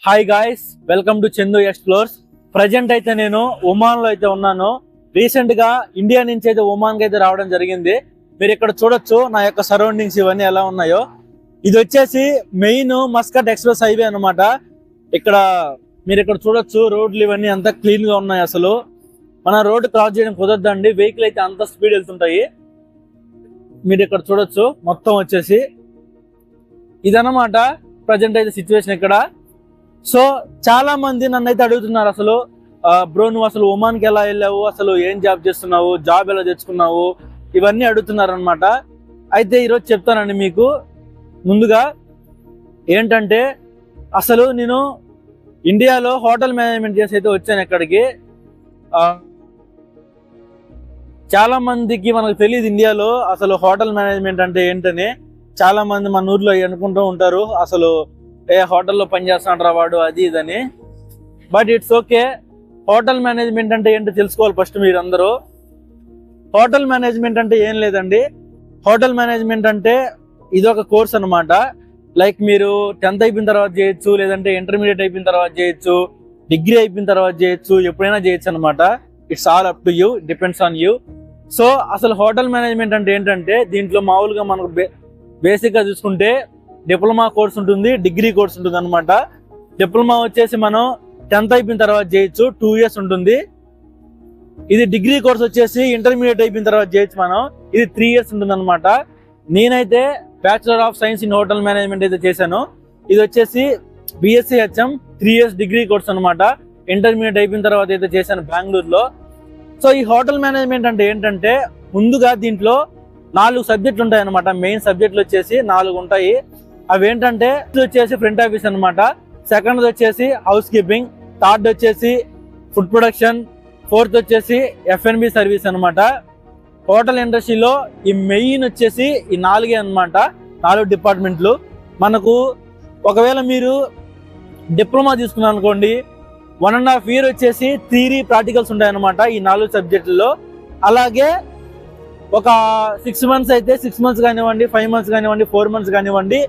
Hi guys, welcome to Chandu explores. Present అయితే నేను Oman లో అయితే ఉన్నాను. రీసెంట్ గా ఇండియా నుంచి అయితే ఒమాన్ కి అయితే రావడం జరిగింది. మీరు ఇక్కడ చూడొచ్చు నా యొక్క సరౌండింగ్స్ ఇవన్నీ ఎలా ఉన్నాయో. ఇది వచ్చేసి మెయిన్ మస్కట్ ఎక్స్ప్రెస్ హైవే అన్నమాట. ఇక్కడ మీరు ఇక్కడ చూడొచ్చు రోడ్లు ఇవన్నీ అంతా క్లీన్ గా ఉన్నాయి. అసలు మన రోడ్డు క్రాస్ చేయడం కుదరదండి, వెహికల్ అయితే అంత స్పీడ్ వెళ్తుంటాయి. మీరు ఇక్కడ చూడొచ్చు మొత్తం వచ్చేసి ఇదన్నమాట ప్రజెంట్ అయితే సిచ్యువేషన్ ఇక్కడ. సో చాలా మంది నన్ను అయితే అడుగుతున్నారు, అసలు బ్రో నువ్వు అసలు ఒమాన్కి ఎలా వెళ్ళావు, అసలు ఏం జాబ్ చేస్తున్నావు, జాబ్ ఎలా తెచ్చుకున్నావు, ఇవన్నీ అడుగుతున్నారు అనమాట. అయితే ఈరోజు చెప్తానండి మీకు. ముందుగా ఏంటంటే అసలు నేను ఇండియాలో హోటల్ మేనేజ్మెంట్ చేసి అయితే వచ్చాను ఇక్కడికి. చాలా మందికి మనకు తెలియదు ఇండియాలో అసలు హోటల్ మేనేజ్మెంట్ అంటే ఏంటని. చాలా మంది మన ఊర్లో అనుకుంటూ ఉంటారు, అసలు ఏ హోటల్లో పనిచేస్తున్నాడు వాడు అది ఇదని. But it's okay. Hotel management అంటే ఏంటో తెలుసుకోవాలి ఫస్ట్ మీరు అందరూ. హోటల్ మేనేజ్మెంట్ అంటే ఏం లేదండి. హోటల్ మేనేజ్మెంట్ అంటే ఇది ఒక కోర్స్ అనమాట. లైక్ మీరు 10th అయిపోయిన తర్వాత చేయొచ్చు, లేదంటే ఇంటర్మీడియట్ అయిపోయిన తర్వాత చేయొచ్చు, డిగ్రీ అయిపోయిన తర్వాత చేయొచ్చు, ఎప్పుడైనా చేయొచ్చు అనమాట. It's all up to you, depends on you. So అసలు హోటల్ మేనేజ్మెంట్ అంటే ఏంటంటే దీంట్లో మామూలుగా మనకు బేసిక్ గా చూసుకుంటే డిప్లొమా కోర్స్ ఉంటుంది, డిగ్రీ కోర్స్ ఉంటుంది అనమాట. డిప్లొమా వచ్చేసి మనం 10th అయిపోయిన తర్వాత చేయొచ్చు, 2 years ఉంటుంది. ఇది డిగ్రీ కోర్స్ వచ్చేసి ఇంటర్మీడియట్ అయిపోయిన తర్వాత చేయొచ్చు మనం, ఇది 3 years ఉంటుంది అనమాట. నేనైతే bachelor of science in hotel management అయితే చేశాను. ఇది వచ్చేసి BSc HM 3 years degree course అనమాట. ఇంటర్మీడియట్ అయిపోయిన తర్వాత అయితే చేశాను బెంగళూరులో. సో ఈ హోటల్ మేనేజ్మెంట్ అంటే ఏంటంటే ముందుగా దీంట్లో 4 సబ్జెక్టులు ఉంటాయి అనమాట. మెయిన్ సబ్జెక్టులు వచ్చేసి 4 ఉంటాయి. అవి ఏంటంటే వచ్చేసి ఫ్రంట్ ఆఫీస్ అనమాట, సెకండ్ వచ్చేసి హౌస్ కీపింగ్, థర్డ్ వచ్చేసి ఫుడ్ ప్రొడక్షన్, ఫోర్త్ వచ్చేసి F&B సర్వీస్ అనమాట. హోటల్ ఇండస్ట్రీలో ఈ మెయిన్ వచ్చేసి ఈ 4 అనమాట, 4 డిపార్ట్మెంట్లు. మనకు ఒకవేళ మీరు డిప్లొమా తీసుకున్నారు అనుకోండి, 1.5 year వచ్చేసి థియరీ ప్రాక్టికల్స్ ఉంటాయన్నమాట ఈ 4 సబ్జెక్టుల్లో. అలాగే ఒక 6 months అయితే 6 months కానివ్వండి, 5 months కానివ్వండి, 4 months కానివ్వండి,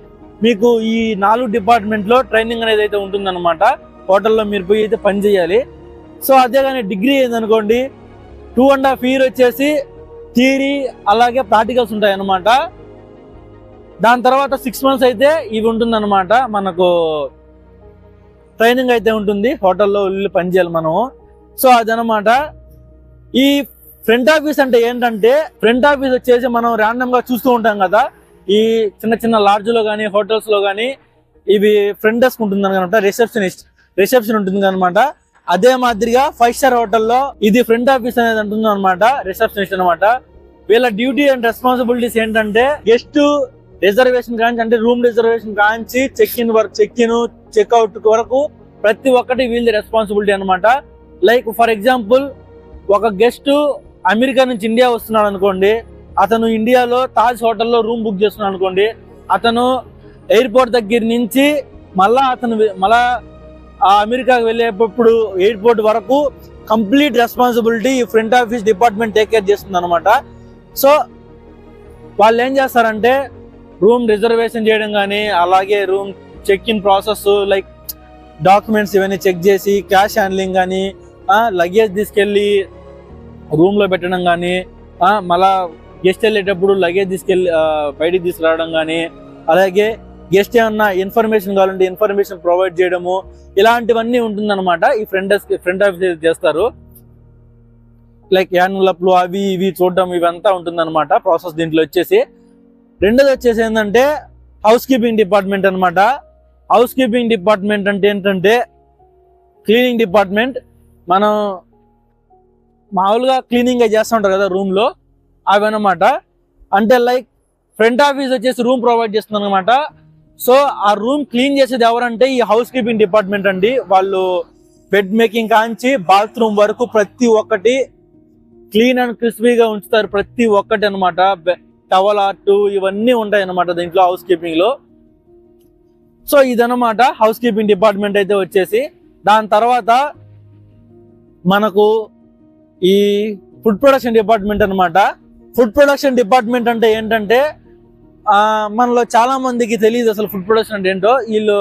మీకు ఈ 4 డిపార్ట్మెంట్లో ట్రైనింగ్ అనేది అయితే ఉంటుందన్నమాట. హోటల్లో మీరు పోయి అయితే పని చేయాలి. సో అదే కానీ డిగ్రీ ఏందనుకోండి, 2.5 year వచ్చేసి థియరీ అలాగే ప్రాక్టికల్స్ ఉంటాయి అన్నమాట. దాని తర్వాత 6 months అయితే ఇవి ఉంటుందన్నమాట, మనకు ట్రైనింగ్ అయితే ఉంటుంది. హోటల్లో వెళ్ళి పని చేయాలి మనము. సో అదనమాట. ఈ ఫ్రంట్ ఆఫీస్ అంటే ఏంటంటే, ఫ్రంట్ ఆఫీస్ వచ్చేసి మనం ర్యాండమ్ గా చూస్తూ ఉంటాం కదా, ఈ చిన్న చిన్న లాడ్జ్ లో కానీ హోటల్స్ లో కానీ ఇవి ఫ్రంట్ డెస్క్ ఉంటుంది అనమాట, రిసెప్షన్ ఉంటుంది అనమాట. అదే మాదిరిగా 5 star హోటల్లో ఇది ఫ్రంట్ ఆఫీస్ అనేది ఉంటుంది అనమాట, రిసెప్షనిస్ట్ అనమాట. వీళ్ళ డ్యూటీ అండ్ రెస్పాన్సిబిలిటీస్ ఏంటంటే గెస్ట్ రిజర్వేషన్ కాంచి, అంటే రూమ్ రిజర్వేషన్ కాంచి చెక్-ఇన్ చెక్అవుట్ వరకు ప్రతి ఒక్కటి వీళ్ళది రెస్పాన్సిబిలిటీ అనమాట. లైక్ ఫర్ ఎగ్జాంపుల్, ఒక గెస్ట్ అమెరికా నుంచి ఇండియా వస్తున్నాడు అనుకోండి, అతను ఇండియాలో తాజ్ హోటల్లో రూమ్ బుక్ చేస్తున్నాడు అనుకోండి, అతను ఎయిర్పోర్ట్ దగ్గర నుంచి మళ్ళా ఆ అమెరికాకి వెళ్ళేటప్పుడు ఎయిర్పోర్ట్ వరకు కంప్లీట్ రెస్పాన్సిబిలిటీ ఈ front office department take care చేస్తుంది అనమాట. సో వాళ్ళు ఏం చేస్తారంటే రూమ్ రిజర్వేషన్ చేయడం కానీ, అలాగే room check-in process, like documents ఇవన్నీ చెక్ చేసి, క్యాష్ హ్యాండ్లింగ్ కానీ, లగేజ్ తీసుకెళ్ళి రూమ్ లో పెట్టడం కానీ, మళ్ళా గెస్ట్ వెళ్ళేటప్పుడు లగేజ్ తీసుకెళ్ళి బయటికి తీసుకురావడం కానీ, అలాగే గెస్ట్ ఏమన్నా ఇన్ఫర్మేషన్ కావాలంటే ఇన్ఫర్మేషన్ ప్రొవైడ్ చేయడము, ఇలాంటివన్నీ ఉంటుందన్నమాట. ఈ ఫ్రంట్ ఆఫీస్ చేస్తారు. లైక్ యాన్యువల్ అప్లు అవి ఇవి చూడడం ఇవంతా ఉంటుందన్నమాట ప్రాసెస్ దీంట్లో వచ్చేసి. రెండోది వచ్చేసి ఏంటంటే హౌస్ కీపింగ్ డిపార్ట్మెంట్ అనమాట. హౌస్ కీపింగ్ డిపార్ట్మెంట్ అంటే ఏంటంటే క్లీనింగ్ డిపార్ట్మెంట్. మనం మామూలుగా క్లీనింగ్ చేస్తూ ఉంటారు కదా రూమ్ లో, అవి అనమాట. అంటే లైక్ ఫ్రంట్ ఆఫీస్ వచ్చేసి రూమ్ ప్రొవైడ్ చేస్తుంది అనమాట. సో ఆ రూమ్ క్లీన్ చేసేది ఎవరంటే ఈ హౌస్ కీపింగ్ డిపార్ట్మెంట్ అండి. వాళ్ళు బెడ్ మేకింగ్ కాంచి బాత్రూమ్ వరకు ప్రతి ఒక్కటి క్లీన్ అండ్ క్రిస్పీగా ఉంచుతారు, ప్రతి ఒక్కటి అనమాట. టవల్ ఆర్ట్ ఇవన్నీ ఉంటాయి అనమాట దీంట్లో హౌస్ కీపింగ్ లో. సో ఇదనమాట హౌస్ కీపింగ్ డిపార్ట్మెంట్ అయితే వచ్చేసి. దాని తర్వాత మనకు ఈ ఫుడ్ ప్రొడక్షన్ డిపార్ట్మెంట్ అనమాట. ఫుడ్ ప్రొడక్షన్ డిపార్ట్మెంట్ అంటే ఏంటంటే మనలో చాలా మందికి తెలియదు అసలు ఫుడ్ ప్రొడక్షన్ అంటే ఏంటో. వీళ్ళు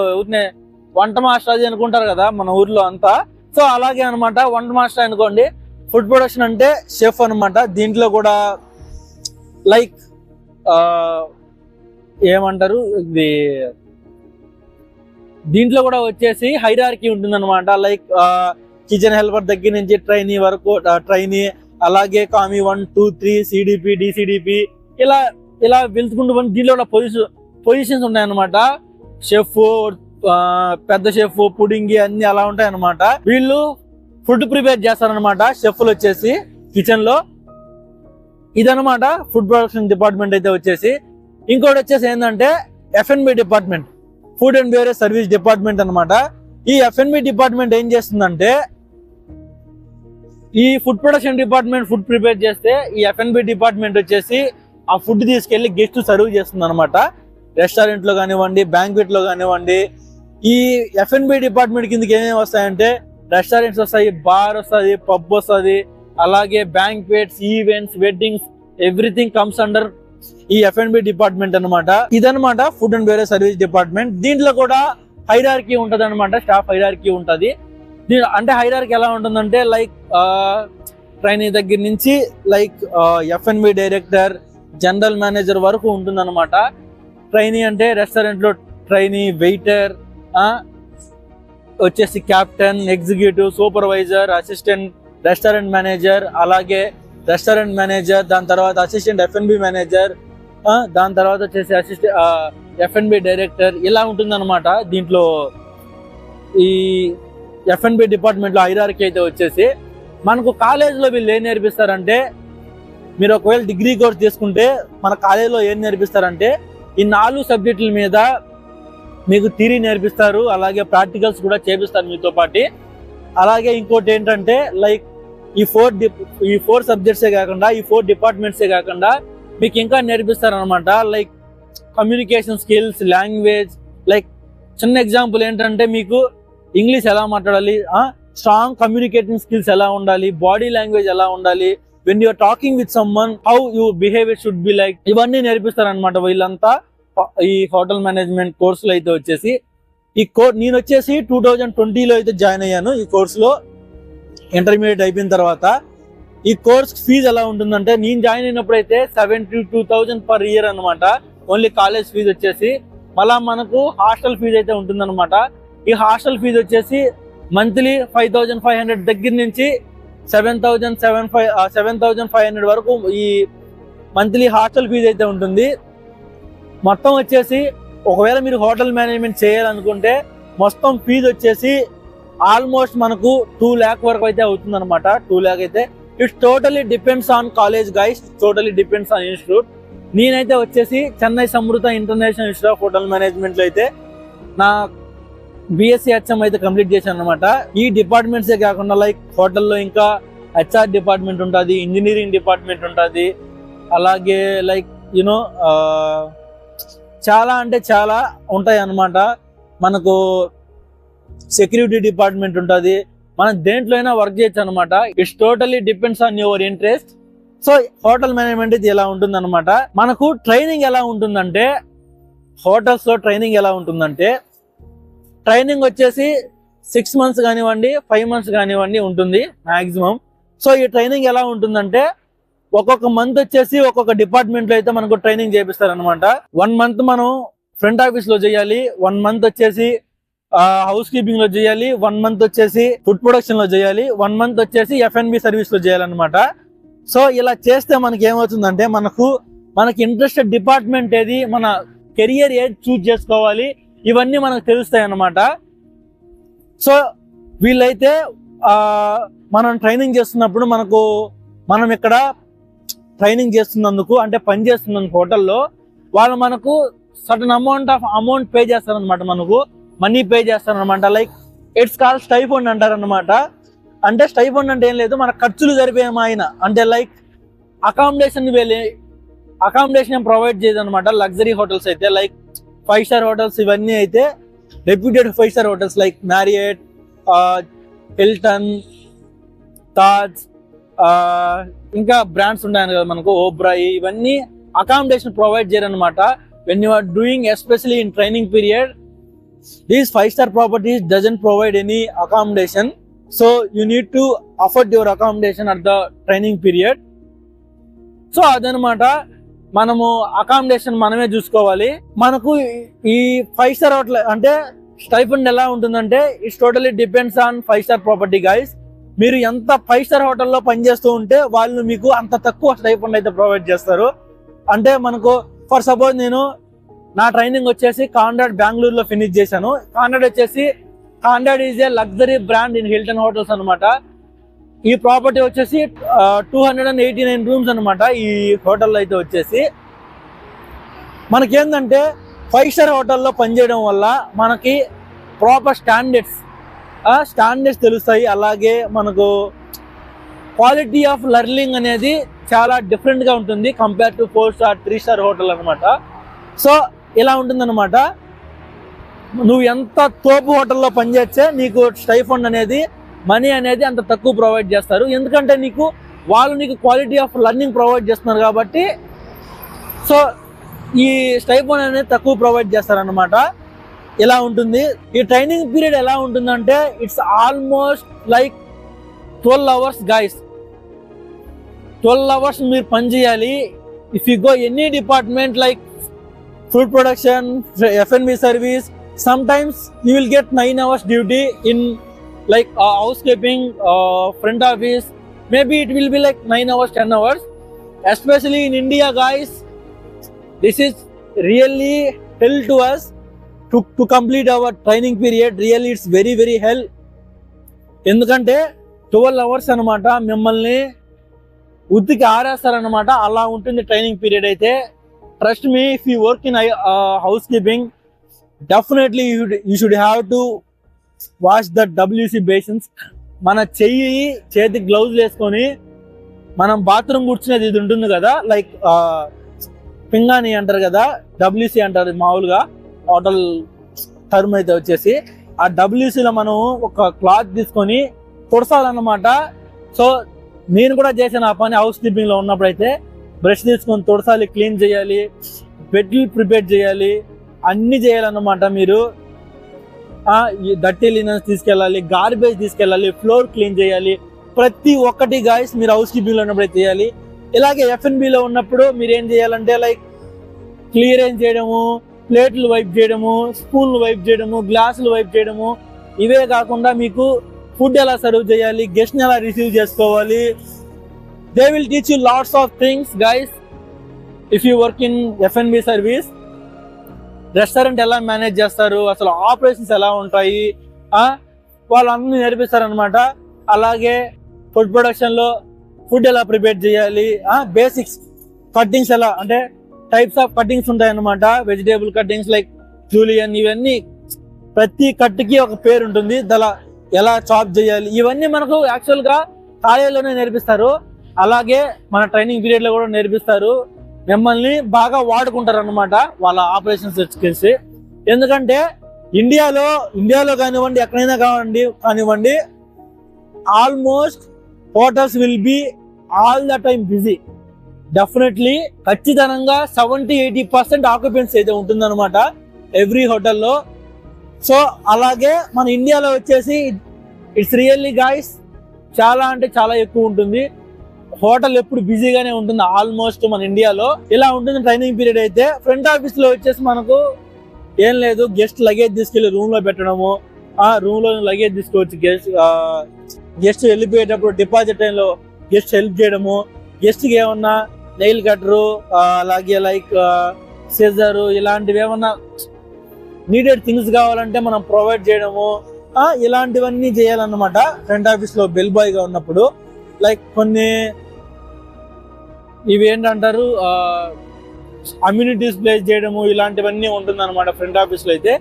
వంట మాస్టర్ అది అనుకుంటారు కదా మన ఊర్లో అంతా. సో అలాగే అనమాట, వంట మాస్టర్ అనుకోండి. ఫుడ్ ప్రొడక్షన్ అంటే షెఫ్ అనమాట. దీంట్లో కూడా లైక్ ఏమంటారు ఇది, దీంట్లో కూడా వచ్చేసి హైరార్కీ ఉంటుంది అనమాట. లైక్ కిచెన్ హెల్పర్ దగ్గర నుంచి ట్రైనీ వరకు, ట్రైనీ అలాగే కామీ 1 2 3 సిడిపి డిసిడిపి ఇలా ఇలా వెళ్తుకుంటూ పోయి దీంట్లో కూడా పొజిషన్స్ ఉంటాయన్నమాట. షెఫ్, పెద్ద షెఫ్, పుడింగి అన్ని అలా ఉంటాయి అనమాట. వీళ్ళు ఫుడ్ ప్రిపేర్ చేస్తారనమాట షెఫ్లు వచ్చేసి కిచెన్ లో. ఇదనమాట ఫుడ్ ప్రొడక్షన్ డిపార్ట్మెంట్ అయితే వచ్చేసి. ఇంకోటి వచ్చేసి ఏంటంటే F&B department, food and beverage service department అనమాట. ఈ F&B డిపార్ట్మెంట్ ఏం చేస్తుందంటే, ఈ food production department food prepare చేస్తే ఈ F&B డిపార్ట్మెంట్ వచ్చేసి ఆ ఫుడ్ తీసుకెళ్లి గెస్ట్ సర్వ్ చేస్తుంది అనమాట. రెస్టారెంట్ లో కానివ్వండి, బ్యాంక్వెట్ లో కానివ్వండి. ఈ F&B డిపార్ట్మెంట్ కిందకి ఏమేమి వస్తాయంటే రెస్టారెంట్స్ వస్తాయి, బార్ వస్తుంది, పబ్ వస్తుంది, అలాగే banquets, events, weddings, everything comes under ఈ F&B డిపార్ట్మెంట్ అనమాట. ఇదనమాట food and beverage service department. దీంట్లో కూడా హైరార్కీ ఉంటది అనమాట, స్టాఫ్ హైరార్కీ ఉంటది. అంటే హైరార్కీ ఎలా ఉంటుందంటే లైక్ ట్రైనీ దగ్గర నుంచి like F&B director, general manager వరకు ఉంటుంది అనమాట. ట్రైనీ అంటే రెస్టారెంట్ లో ట్రైనీ, వెయిటర్, వచ్చేసి captain, executive, supervisor, assistant restaurant manager, అలాగే రెస్టారెంట్ మేనేజర్, దాని తర్వాత అసిస్టెంట్ F&B మేనేజర్, దాని తర్వాత వచ్చేసి అసిస్టెంట్ F&B డైరెక్టర్, ఇలా ఉంటుందన్నమాట. దీంట్లో ఈ F&B డిపార్ట్మెంట్ లో హైరార్కీ అయితే వచ్చేసి మనకు కాలేజీలో వీళ్ళు ఏం నేర్పిస్తారంటే, మీరు ఒకవేళ డిగ్రీ కోర్స్ తీసుకుంటే మన కాలేజీలో ఏం నేర్పిస్తారంటే ఈ 4 సబ్జెక్టుల మీద మీకు థియరీ నేర్పిస్తారు, అలాగే ప్రాక్టికల్స్ కూడా చేపిస్తారు మీతో పాటు. అలాగే ఇంకోటి ఏంటంటే లైక్ ఈ 4 సబ్జెక్ట్సే కాకుండా, ఈ 4 డిపార్ట్మెంట్సే కాకుండా మీకు ఇంకా నేర్పిస్తారు అనమాట. Like communication skills, language. Like చిన్న ఎగ్జాంపుల్ ఏంటంటే మీకు ఇంగ్లీష్ ఎలా మాట్లాడాలి, స్ట్రాంగ్ కమ్యూనికేటింగ్ స్కిల్స్ ఎలా ఉండాలి, బాడీ లాంగ్వేజ్ ఎలా ఉండాలి, when you're talking with someone how your behaviour should be like, ఇవన్నీ నేర్పిస్తారు అనమాట వీళ్ళంతా ఈ హోటల్ మేనేజ్మెంట్ కోర్సులో అయితే వచ్చేసి. ఈ నేను వచ్చేసి 2020లో అయితే జాయిన్ అయ్యాను ఈ కోర్సులో, ఇంటర్మీడియట్ అయిపోయిన తర్వాత. ఈ కోర్స్ ఫీజు ఎలా ఉంటుందంటే, నేను జాయిన్ అయినప్పుడు అయితే 72,000 పర్ ఇయర్ అనమాట, ఓన్లీ కాలేజ్ ఫీజు వచ్చేసి. మళ్ళా మనకు హాస్టల్ ఫీజు అయితే ఉంటుందన్నమాట. ఈ హాస్టల్ ఫీజు వచ్చేసి మంత్లీ 5,500 దగ్గర నుంచి 7,500 వరకు ఈ మంత్లీ హాస్టల్ ఫీజు అయితే ఉంటుంది. మొత్తం వచ్చేసి ఒకవేళ మీరు హోటల్ మేనేజ్మెంట్ చేయాలనుకుంటే మొత్తం ఫీజు వచ్చేసి ఆల్మోస్ట్ మనకు 2 lakh వరకు అయితే అవుతుంది అనమాట. 2 lakh అయితే. It's totally depends on college guys, totally depends on institute. నేనైతే వచ్చేసి Chennai Samruddha international institute of hotel management లో అయితే నా BSc HM అయితే కంప్లీట్ చేశాను అనమాట. ఈ డిపార్ట్మెంట్సే కాకుండా లైక్ హోటల్లో ఇంకా HR డిపార్ట్మెంట్ ఉంటుంది, ఇంజనీరింగ్ డిపార్ట్మెంట్ ఉంటుంది, అలాగే లైక్ యూనో చాలా అంటే చాలా ఉంటాయి అన్నమాట. మనకు సెక్యూరిటీ డిపార్ట్మెంట్ ఉంటుంది, మనం దేంట్లో అయినా వర్క్ చేయొచ్చు అనమాట. It's totally depends on your interest. So hotel management ఇది ఎలా ఉంటుంది అనమాట. మనకు ట్రైనింగ్ ఎలా ఉంటుందంటే, హోటల్స్ లో ట్రైనింగ్ ఎలా ఉంటుందంటే, ట్రైనింగ్ వచ్చేసి 6 months కానివ్వండి, 5 months కానివ్వండి ఉంటుంది మాక్సిమం. సో ఈ ట్రైనింగ్ ఎలా ఉంటుందంటే, ఒక్కొక్క మంత్ వచ్చేసి ఒక్కొక్క డిపార్ట్మెంట్ లో అయితే మనకు ట్రైనింగ్ చేపిస్తారు అనమాట. 1 month మనం ఫ్రంట్ ఆఫీస్ లో చేయాలి, 1 month వచ్చేసి హౌస్ కీపింగ్ లో చేయాలి, 1 month వచ్చేసి ఫుడ్ ప్రొడక్షన్ లో చేయాలి, 1 month వచ్చేసి F&B సర్వీస్ లో చేయాలన్నమాట. సో ఇలా చేస్తే మనకి ఏమవుతుందంటే, మనకి ఇంట్రెస్టెడ్ డిపార్ట్మెంట్ ఏది, మన కెరియర్ ఏది చూజ్ చేసుకోవాలి, ఇవన్నీ మనకు తెలుస్తాయి అన్నమాట. సో వీళ్ళైతే మనం ట్రైనింగ్ చేస్తున్నప్పుడు మనం ఇక్కడ ట్రైనింగ్ చేస్తున్నందుకు అంటే పని చేస్తున్నందుకు హోటల్లో వాళ్ళు మనకు సర్టన్ అమౌంట్ పే చేస్తారనమాట, మనకు మనీ పే చేస్తారనమాట. లైక్ ఇట్స్ కాల్ స్టైఫండ్ అంటారనమాట. అంటే స్టైఫండ్ అంటే ఏం లేదు, మన ఖర్చులు జరిపేమాయన అంటే లైక్ అకామిడేషన్ ప్రొవైడ్ చేయదు అనమాట. లగ్జరీ హోటల్స్ అయితే లైక్ 5 star హోటల్స్ ఇవన్నీ అయితే reputed 5 star hotels like Marriott, Hilton, Taj, ఇంకా బ్రాండ్స్ ఉన్నాయి కదా మనకు, ఓబ్రాయి, ఇవన్నీ అకామిడేషన్ ప్రొవైడ్ చేయరు అనమాట. When you are doing especially in training period. These 5-star properties doesn't provide any accommodation, so you need to afford your accommodation at the training period. So అదనమాట, మనము accommodation మనమే చూసుకోవాలి. మనకు ఈ 5-star హోటల్ అంటే stipend ఎలా ఉంటుందంటే it's totally depends on 5-star property guys. మీరు ఎంత 5-star హోటల్లో పనిచేస్తూ ఉంటే వాళ్ళు మీకు అంత తక్కువ స్టైఫండ్ అయితే ప్రొవైడ్ చేస్తారు. అంటే మనకు ఫర్ సపోజ్ నేను నా ట్రైనింగ్ వచ్చేసి కాండాడ్ బెంగళూరులో ఫినిష్ చేశాను. Conrad is a luxury brand in Hilton hotels అనమాట. ఈ ప్రాపర్టీ వచ్చేసి 289 రూమ్స్ అనమాట. ఈ హోటల్లో అయితే వచ్చేసి మనకేంటంటే 5-star హోటల్లో పనిచేయడం వల్ల మనకి ప్రాపర్ స్టాండర్డ్స్ తెలుస్తాయి. అలాగే మనకు క్వాలిటీ ఆఫ్ లెర్నింగ్ అనేది చాలా డిఫరెంట్గా ఉంటుంది compare to 4-star 3-star hotel అనమాట. సో ఇలా ఉంటుందన్నమాట. నువ్వు ఎంత తోపు హోటల్లో పనిచేస్తే నీకు స్టైఫండ్ అనేది మనీ అనేది అంత తక్కువ ప్రొవైడ్ చేస్తారు. ఎందుకంటే వాళ్ళు నీకు క్వాలిటీ ఆఫ్ లెర్నింగ్ ప్రొవైడ్ చేస్తున్నారు కాబట్టి సో ఈ స్టైఫండ్ అనేది తక్కువ ప్రొవైడ్ చేస్తారనమాట. ఇలా ఉంటుంది. ఈ ట్రైనింగ్ పీరియడ్ ఎలా ఉంటుందంటే it's almost like 12 hours guys. 12 hours మీరు పని చేయాలి. If you go any department like food production, F&B service, sometimes you will get 9 hours duty in like housekeeping, front office. Maybe it will be like 9 hours, 10 hours. Especially in India guys, this is really hell to us to complete our training period. Really it's very very hell. ఎందుకంటే 12 hours అనమాట మిమ్మల్ని ఉత్తికి ఆరేస్తారనమాట. అలా ఉంటుంది training period అయితే. Trust me, if you work in house keeping definitely you should have to wash the WC basins. మన చేతికి gloves వేసుకొని మనం బాత్రూమ్ కూర్చునేది ఇది ఉంటుంది కదా, లైక్ పింగాని అంటారు కదా, WC అంటారు మామూలుగా హోటల్ టర్మ్ అయితే వచ్చేసి. ఆ WCలో మనం ఒక క్లాత్ తీసుకొని తుడసాలన్నమాట. సో నేను కూడా చేశాను ఆ పని హౌస్ కీపింగ్ లో ఉన్నప్పుడు. అయితే బ్రష్ తీసుకొని తుడసాలి, క్లీన్ చేయాలి, బెడ్లు ప్రిపేర్ చేయాలి, అన్ని చేయాలన్నమాట. మీరు డర్టీ లినెన్స్ తీసుకెళ్ళాలి, గార్బేజ్ తీసుకెళ్ళాలి, ఫ్లోర్ క్లీన్ చేయాలి, ప్రతి ఒక్కటి గాయస్ మీరు హౌస్ కీపింగ్ లో ఉన్నప్పుడు చేయాలి. ఇలాగే F&B లో ఉన్నప్పుడు మీరు ఏం చేయాలంటే లైక్ క్లియరెన్స్ చేయడము, ప్లేట్లు వైప్ చేయడము, స్పూన్లు వైప్ చేయడము, గ్లాసులు వైప్ చేయడము. ఇవే కాకుండా మీకు ఫుడ్ ఎలా సర్వ్ చేయాలి, గెస్ట్ ని ఎలా రిసీవ్ చేసుకోవాలి. They will teach you lots of things guys if you work in F&B service. Restaurant ఎలా మేనేజ్ చేస్తారు, అసలు ఆపరేషన్స్ ఎలా ఉంటాయి, వాళ్ళు అన్ని నేర్పిస్తారనమాట. అలాగే ఫుడ్ ప్రొడక్షన్ లో ఫుడ్ ఎలా ప్రిపేర్ చేయాలి, బేసిక్స్ కట్టింగ్స్ ఎలా అంటే టైప్స్ ఆఫ్ కట్టింగ్స్ ఉంటాయన్నమాట. వెజిటేబుల్ కట్టింగ్స్ లైక్ జూలియన్, ఇవన్నీ ప్రతి కట్కి ఒక పేరు ఉంటుంది. ఎలా చాప్ చేయాలి, ఇవన్నీ మనకు యాక్చువల్ గా కాలేజీలోనే నేర్పిస్తారు. అలాగే మన ట్రైనింగ్ పీరియడ్ లో కూడా నేర్పిస్తారు. మిమ్మల్ని బాగా వాడుకుంటారు అనమాట వాళ్ళ ఆపరేషన్స్ స్కిల్స్. ఎందుకంటే ఇండియాలో కానివ్వండి, ఎక్కడైనా కానివ్వండి, almost hotels will be all the time busy. Definitely ఖచ్చితంగా 70-80% ఆక్యుపెన్సీ అయితే ఉంటుందన్నమాట ఎవ్రీ హోటల్లో. సో అలాగే మన ఇండియాలో వచ్చేసి ఇట్స్ రియల్లీ గాయస్ చాలా అంటే చాలా ఎక్కువ ఉంటుంది. హోటల్ ఎప్పుడు బిజీగానే ఉంటుంది ఆల్మోస్ట్ మన ఇండియాలో. ఇలా ఉంటుంది ట్రైనింగ్ పీరియడ్ అయితే. ఫ్రంట్ ఆఫీస్ లో వచ్చేసి మనకు ఏం లేదు, గెస్ట్ లగేజ్ తీసుకెళ్లి రూమ్ లో పెట్టడము, రూమ్ లో లగేజ్ తీసుకోవచ్చు. గెస్ట్ వెళ్ళిపోయేటప్పుడు డిపాజిట్ టైంలో గెస్ట్ హెల్ప్ చేయడము, గెస్ట్ కి ఏమన్నా నెయిల్ కట్టరు, అలాగే లైక్ సిజర్, ఇలాంటివి ఏమన్నా నీడెడ్ థింగ్స్ కావాలంటే మనం ప్రొవైడ్ చేయడము, ఇలాంటివన్నీ చేయాలన్నమాట ఫ్రంట్ ఆఫీస్ లో బెల్ బాయ్ గా ఉన్నప్పుడు. లైక్ కొన్ని ఇవి ఏంటంటారు అమ్యూనిటీస్ ప్లేస్ చేయడము, ఇలాంటివన్నీ ఉంటుంది అనమాట ఫ్రంట్ ఆఫీస్ లో అయితే.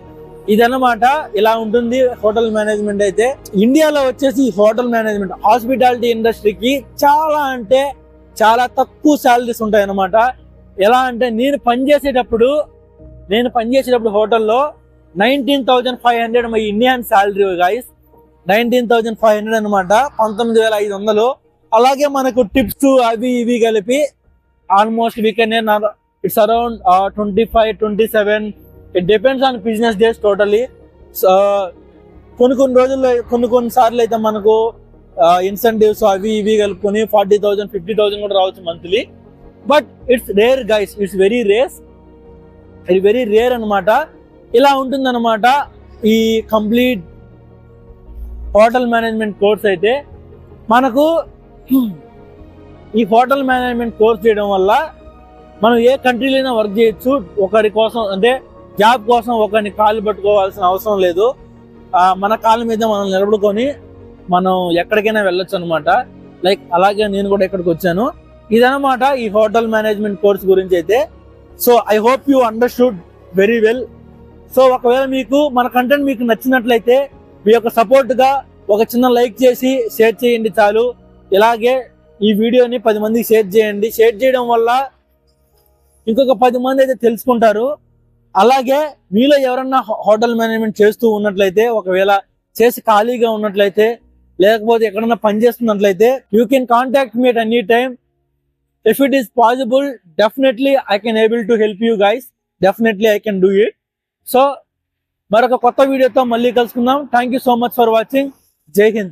ఇదన్నమాట ఇలా ఉంటుంది హోటల్ మేనేజ్మెంట్ అయితే. ఇండియాలో వచ్చేసి హోటల్ మేనేజ్మెంట్ హాస్పిటాలిటీ ఇండస్ట్రీకి చాలా అంటే చాలా తక్కువ శాలరీస్ ఉంటాయి అన్నమాట. ఎలా అంటే నేను పనిచేసేటప్పుడు హోటల్లో 19,500 మై ఇండియన్ శాలరీ గైస్. 19,500 అనమాట, 19,500. అలాగే మనకు టిప్స్ అవి ఇవి కలిపి almost weekend it's around 25-27. It depends on business days totally. కొన్ని రోజుల్లో కొన్ని సార్లు అయితే మనకు ఇన్సెంటివ్స్ అవి ఇవి కలుపుకొని 40,000 50,000 కూడా రావచ్చు monthly. But it's rare guys, it's very rare అనమాట. ఇలా ఉంటుందన్నమాట ఈ కంప్లీట్ హోటల్ మేనేజ్మెంట్ కోర్స్. అయితే మనకు ఈ హోటల్ మేనేజ్మెంట్ కోర్స్ చేయడం వల్ల మనం ఏ కంట్రీలో వర్క్ చేయొచ్చు. ఒకరి కోసం అంటే జాబ్ కోసం ఒకరిని కాళ్ళు పట్టుకోవాల్సిన అవసరం లేదు. మన కాళ్ళ మీద మనం నిలబడుకొని మనం ఎక్కడికైనా వెళ్ళొచ్చు అనమాట. లైక్ అలాగే నేను కూడా ఇక్కడికి వచ్చాను. ఇదనమాట ఈ హోటల్ మేనేజ్మెంట్ కోర్స్ గురించి అయితే. So I hope you understood very well. So ఒకవేళ మీకు మన కంటెంట్ మీకు నచ్చినట్లయితే మీ యొక్క సపోర్ట్ గా ఒక చిన్న లైక్ చేసి షేర్ చేయండి చాలు. ఇలాగే ఈ వీడియోని 10 మందికి షేర్ చేయండి. షేర్ చేయడం వల్ల ఇంకొక 10 మంది అయితే తెలుసుకుంటారు. అలాగే మీలో ఎవరన్నా హోటల్ మేనేజ్మెంట్ చేస్తూ ఉన్నట్లయితే, ఒకవేళ చేసి ఖాళీగా ఉన్నట్లయితే, లేకపోతే ఎక్కడన్నా పని చేస్తున్నట్లయితే, you can contact me at any time. If it is possible, definitely I can able to help you guys. Definitely I can do it. So మరొక కొత్త వీడియోతో మళ్ళీ కలుసుకుందాం. Thank you so much for watching. జై హింద్.